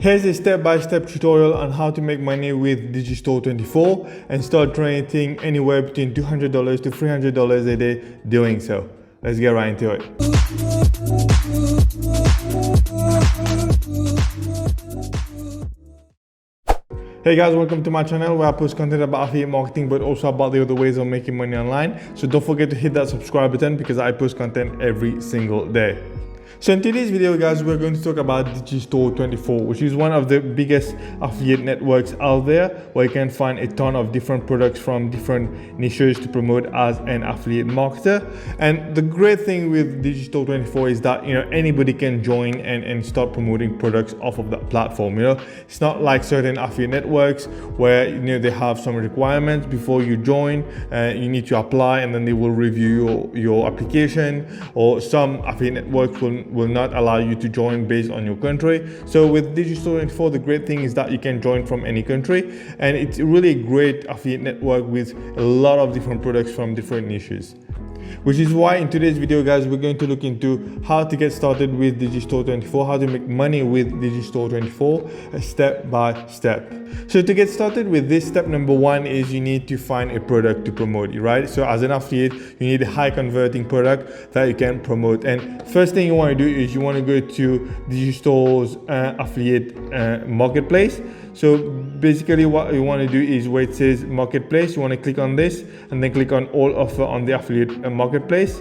Here's a step-by-step tutorial on how to make money with Digistore24 and start generating anywhere between $200 to $300 a day doing so. Let's get right into it. Hey guys, welcome to my channel where I post content about affiliate marketing but also about the other ways of making money online. So don't forget to hit that subscribe button because I post content every single day. So in today's video guys, we're going to talk about Digistore24, which is one of the biggest affiliate networks out there where you can find a ton of different products from different niches to promote as an affiliate marketer. And the great thing with Digistore24 is that anybody can join and start promoting products off of that platform. It's not like certain affiliate networks where they have some requirements before you join. You need to apply and then they will review your application, or some affiliate networks will not allow you to join based on your country. So with Digistore24, the great thing is that you can join from any country, and it's really a great affiliate network with a lot of different products from different niches. Which is why in today's video guys, we're going to look into how to get started with Digistore24, how to make money with Digistore24 step by step. So to get started with this, step number one is you need to find a product to promote, right? So as an affiliate, you need a high converting product that you can promote. And first thing you want to do is you want to go to Digistore's affiliate marketplace. So basically what you want to do is where it says marketplace, you want to click on this and then click on all offer on the affiliate marketplace.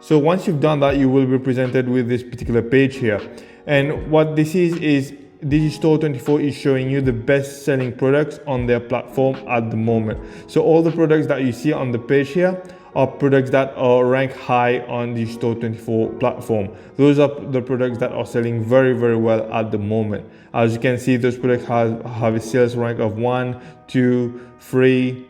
So once you've done that, you will be presented with this particular page here. And what this is Digistore24 is showing you the best selling products on their platform at the moment. So all the products that you see on the page here are products that are ranked high on the Digistore24 platform. Those are the products that are selling very, very well at the moment. As you can see, those products have a sales rank of 1, 2, 3,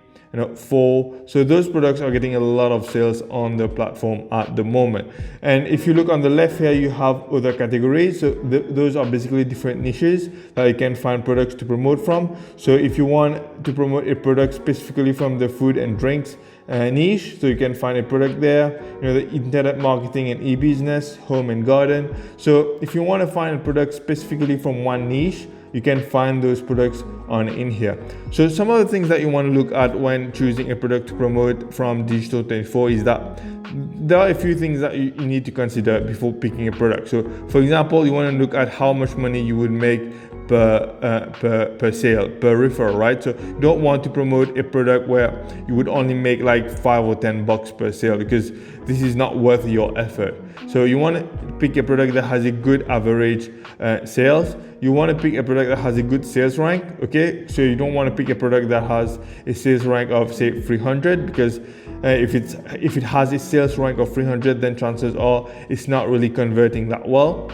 4. So those products are getting a lot of sales on the platform at the moment. And if you look on the left here, you have other categories. So those are basically different niches that you can find products to promote from. So if you want to promote a product specifically from the food and drinks niche, so you can find a product there, the internet marketing and e-business, home and garden. So if you want to find a product specifically from one niche, you can find those products on in here. So some of the things that you want to look at when choosing a product to promote from Digistore24 is that there are a few things that you need to consider before picking a product. So for example, you want to look at how much money you would make per sale, per referral, right? So you don't want to promote a product where you would only make like $5 or $10 per sale, because this is not worth your effort. So you want to pick a product that has a good average sales. You want to pick a product that has a good sales rank, okay? So you don't want to pick a product that has a sales rank of say 300, because if it has a sales rank of 300, then chances are it's not really converting that well.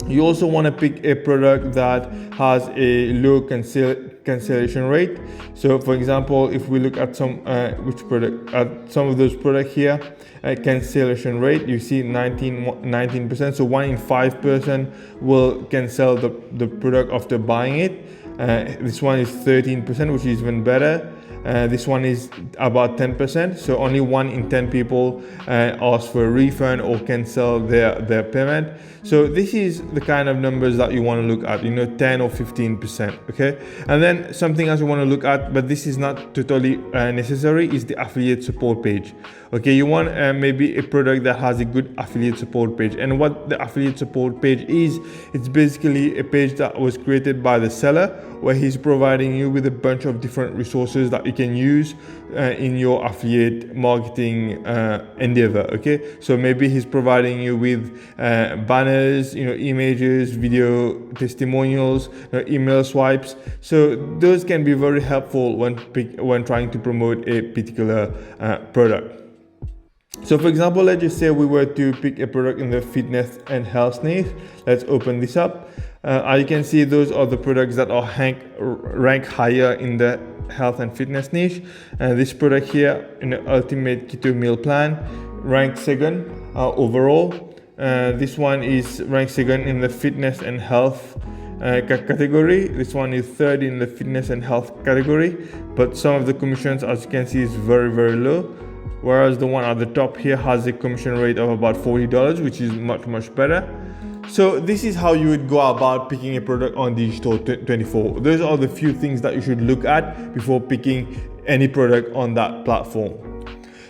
You also want to pick a product that has a low cancellation rate. So for example, if we look at some of those products here, cancellation rate, you see 19%. So 1 in 5 person will cancel the product after buying it. This one is 13%, which is even better. This one is about 10%. So only 1 in 10 people ask for a refund or cancel their payment. So this is the kind of numbers that you want to look at, 10 or 15%, okay? And then something else you want to look at, but this is not totally necessary, is the affiliate support page. Okay, you want maybe a product that has a good affiliate support page. And what the affiliate support page is, it's basically a page that was created by the seller, where he's providing you with a bunch of different resources that you can use in your affiliate marketing endeavor. Okay, so maybe he's providing you with banners, images, video testimonials, email swipes. So those can be very helpful when trying to promote a particular product. So for example, let's just say we were to pick a product in the fitness and health niche. Let's open this up. As you can see, those are the products that are ranked higher in the health and fitness niche. This product here, Ultimate Keto Meal Plan, ranked second overall. This one is ranked second in the fitness and health category. This one is third in the fitness and health category, but some of the commissions, as you can see, is very, very low. Whereas the one at the top here has a commission rate of about $40, which is much, much better. So this is how you would go about picking a product on Digistore24. Those are the few things that you should look at before picking any product on that platform.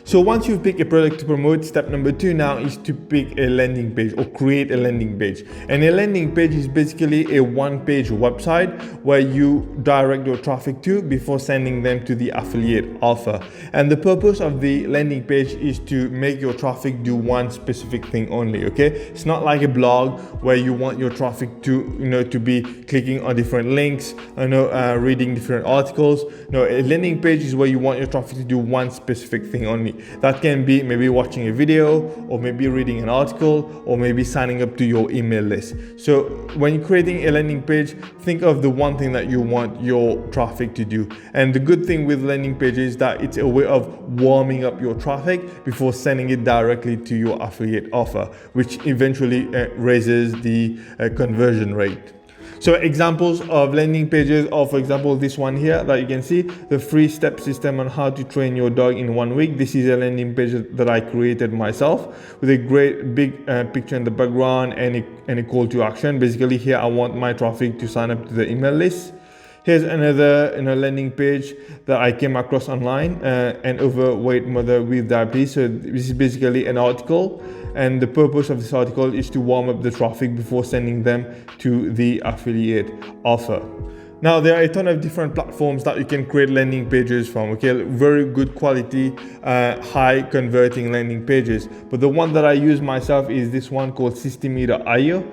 So once you've picked a product to promote, step number 2 now is to pick a landing page or create a landing page. And a landing page is basically a one-page website where you direct your traffic to before sending them to the affiliate offer. And the purpose of the landing page is to make your traffic do one specific thing only, okay? It's not like a blog where you want your traffic to, to be clicking on different links, reading different articles. No, a landing page is where you want your traffic to do one specific thing only. That can be maybe watching a video, or maybe reading an article, or maybe signing up to your email list. So when you're creating a landing page, think of the one thing that you want your traffic to do. And the good thing with landing pages is that it's a way of warming up your traffic before sending it directly to your affiliate offer, which eventually raises the conversion rate. So examples of landing pages are, for example, this one here that you can see, the 3-step system on how to train your dog in 1 week. This is a landing page that I created myself with a great big picture in the background and a call to action. Basically here I want my traffic to sign up to the email list. Here's another landing page that I came across online, an overweight mother with diabetes. So this is basically an article, and the purpose of this article is to warm up the traffic before sending them to the affiliate offer. Now, there are a ton of different platforms that you can create landing pages from, okay? Very good quality, high converting landing pages. But the one that I use myself is this one called Systeme.io.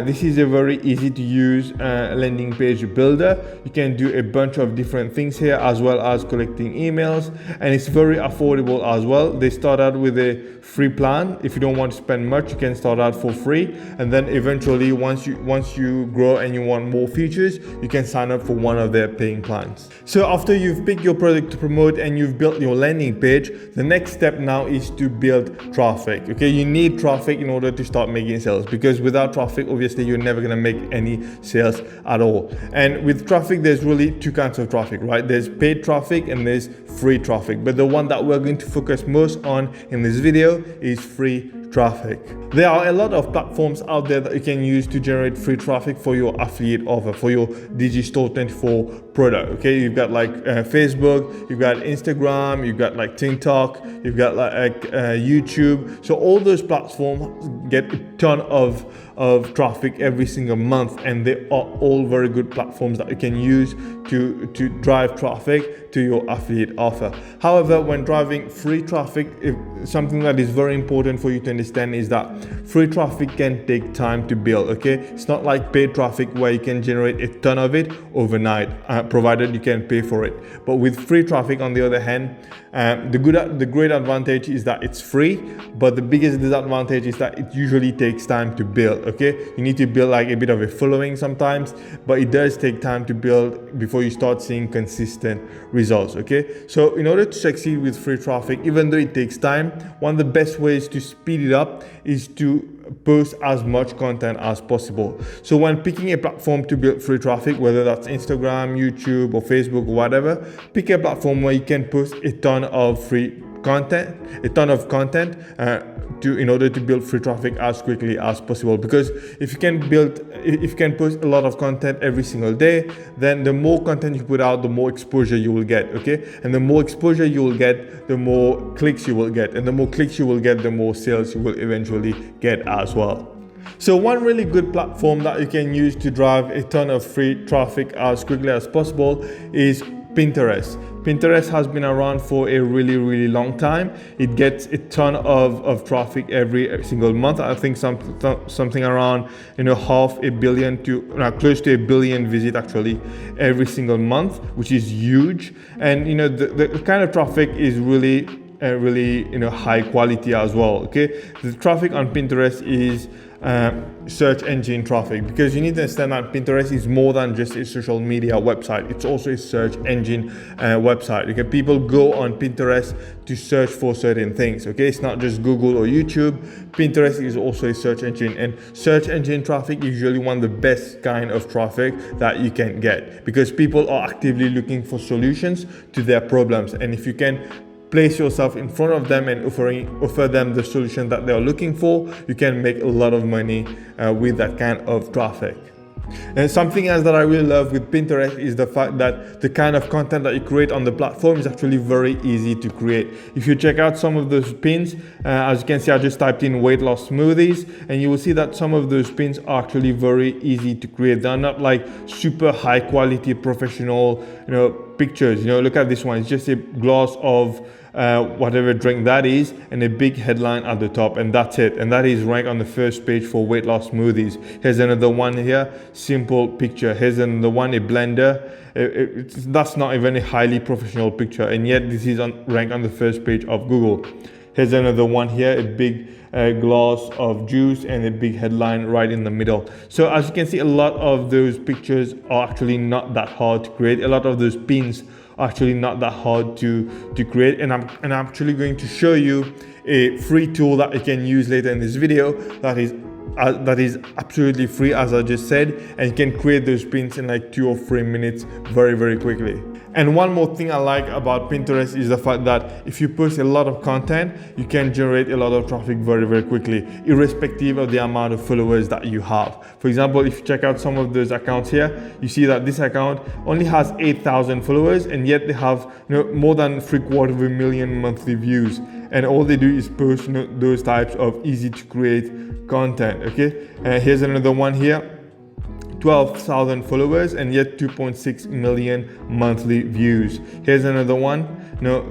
This is a very easy to use landing page builder. You can do a bunch of different things here, as well as collecting emails. And it's very affordable as well. They start out with a free plan. If you don't want to spend much, you can start out for free. And then eventually, once you grow and you want more features, you can sign up for one of their paying plans. So after you've picked your product to promote and you've built your landing page, the next step now is to build traffic. Okay, you need traffic in order to start making sales, because without traffic, obviously you're never gonna make any sales at all. And with traffic, there's really two kinds of traffic, right? There's paid traffic and there's free traffic. But the one that we're going to focus most on in this video is free traffic. There are a lot of platforms out there that you can use to generate free traffic for your affiliate offer, for your Digistore24 product. Okay, you've got like Facebook, you've got Instagram, you've got like TikTok, you've got like YouTube. So all those platforms get a ton of traffic every single month, and they are all very good platforms that you can use to drive traffic to your affiliate offer. However, when driving free traffic, something that is very important for you to understand is that free traffic can take time to build. Okay, it's not like paid traffic where you can generate a ton of it overnight, provided you can pay for it. But with free traffic, on the other hand, the great advantage is that it's free, but the biggest disadvantage is that it usually takes time to build. Okay, you need to build like a bit of a following sometimes, but it does take time to build before you start seeing consistent results. Okay, so in order to succeed with free traffic, even though it takes time, one of the best ways to speed it up is to post as much content as possible. So when picking a platform to build free traffic, whether that's Instagram, YouTube, or Facebook, or whatever, pick a platform where you can post a ton of free content, in order to build free traffic as quickly as possible. Because if you can post a lot of content every single day, then the more content you put out, the more exposure you will get. Okay, and the more exposure you will get, the more clicks you will get, and the more clicks you will get, the more sales you will eventually get as well. So one really good platform that you can use to drive a ton of free traffic as quickly as possible is Pinterest. Pinterest has been around for a really long time. It gets a ton of traffic every single month. I think something around 500 million to close to 1 billion visit actually every single month, which is huge. And the kind of traffic is really high quality as well. Okay, the traffic on Pinterest is search engine traffic, because you need to understand that Pinterest is more than just a social media website. It's also a search engine website. Okay, people go on Pinterest to search for certain things. Okay, it's not just Google or YouTube. Pinterest is also a search engine, and search engine traffic is usually one of the best kind of traffic that you can get, because people are actively looking for solutions to their problems. And if you can place yourself in front of them and offer them the solution that they're looking for, you can make a lot of money with that kind of traffic. And something else that I really love with Pinterest is the fact that the kind of content that you create on the platform is actually very easy to create. If you check out some of those pins, as you can see, I just typed in weight loss smoothies, and you will see that some of those pins are actually very easy to create. They're not like super high quality professional, pictures. Look at this one. It's just a glass of whatever drink that is and a big headline at the top, and that's it, and that is ranked on the first page for weight loss smoothies. Here's another one here, simple picture. Here's another one, a blender. That's not even a highly professional picture, and yet this is ranked on the first page of Google. Here's another one here, a big glass of juice and a big headline right in the middle. So as you can see, a lot of those pictures are actually not that hard to create. A lot of those pins are actually not that hard to create, and I'm actually going to show you a free tool that you can use later in this video that is absolutely free, as I just said, and you can create those pins in like 2 or 3 minutes very, very quickly. And one more thing I like about Pinterest is the fact that if you post a lot of content, you can generate a lot of traffic very, very quickly, irrespective of the amount of followers that you have. For example, if you check out some of those accounts here, you see that this account only has 8,000 followers, and yet they have more than 750,000 monthly views. And all they do is post those types of easy to create content. Okay, here's another one here. 12,000 followers and yet 2.6 million monthly views. Here's another one,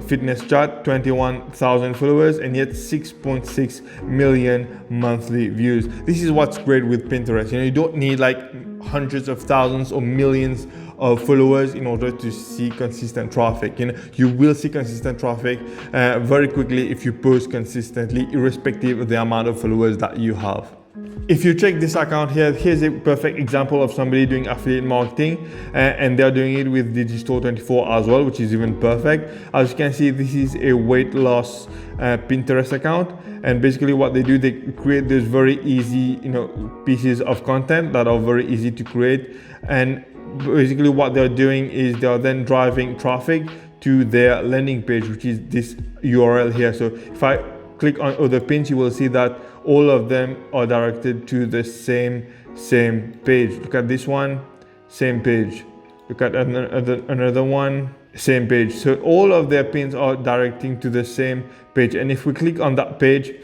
fitness chart, 21,000 followers and yet 6.6 million monthly views. This is what's great with Pinterest. You don't need like hundreds of thousands or millions of followers in order to see consistent traffic. You will see consistent traffic very quickly if you post consistently, irrespective of the amount of followers that you have. If you check this account here, here's a perfect example of somebody doing affiliate marketing, and they're doing it with Digistore24 as well, which is even perfect. As you can see, this is a weight loss Pinterest account, and basically what they do, they create these very easy pieces of content that are very easy to create, and basically what they're doing is they're then driving traffic to their landing page, which is this URL here. So if I click on other pins, you will see that all of them are directed to the same page. Look at this one, same page. Look at another one, same page. So all of their pins are directing to the same page, and if we click on that page,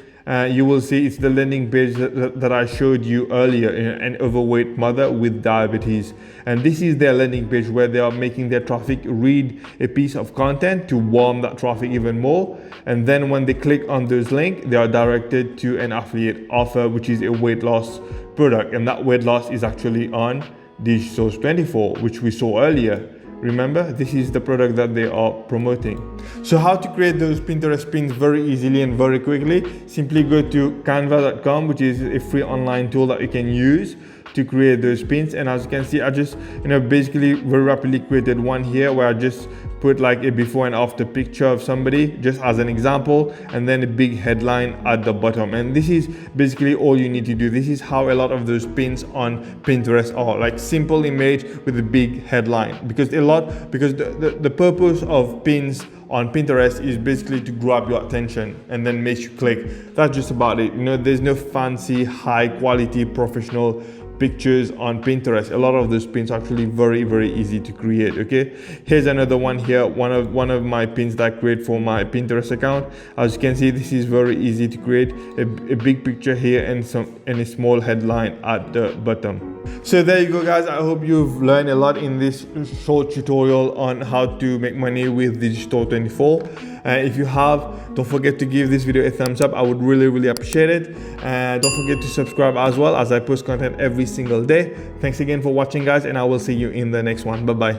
you will see it's the landing page that I showed you earlier, an overweight mother with diabetes. And this is their landing page where they are making their traffic read a piece of content to warm that traffic even more. And then when they click on those links, they are directed to an affiliate offer, which is a weight loss product. And that weight loss is actually on Digistore24, which we saw earlier. Remember, this is the product that they are promoting. So how to create those Pinterest pins very easily and very quickly? Simply go to canva.com, which is a free online tool that you can use to create those pins. And as you can see, I just basically very rapidly created one here where I just put like a before and after picture of somebody just as an example, and then a big headline at the bottom. And this is basically all you need to do. This is how a lot of those pins on Pinterest are, like simple image with a big headline, because the purpose of pins on Pinterest is basically to grab your attention and then make you click. That's just about it. There's no fancy high quality professional pictures on Pinterest. A lot of those pins are actually very, very easy to create. Okay, here's another one here, one of my pins that I create for my Pinterest account. As you can see, this is very easy to create, a big picture here and a small headline at the bottom. So there you go, guys. I hope you've learned a lot in this short tutorial on how to make money with Digistore24. If you have, don't forget to give this video a thumbs up. I would really, really appreciate it. Don't forget to subscribe as well, as I post content every single day. Thanks again for watching, guys, and I will see you in the next one. Bye bye.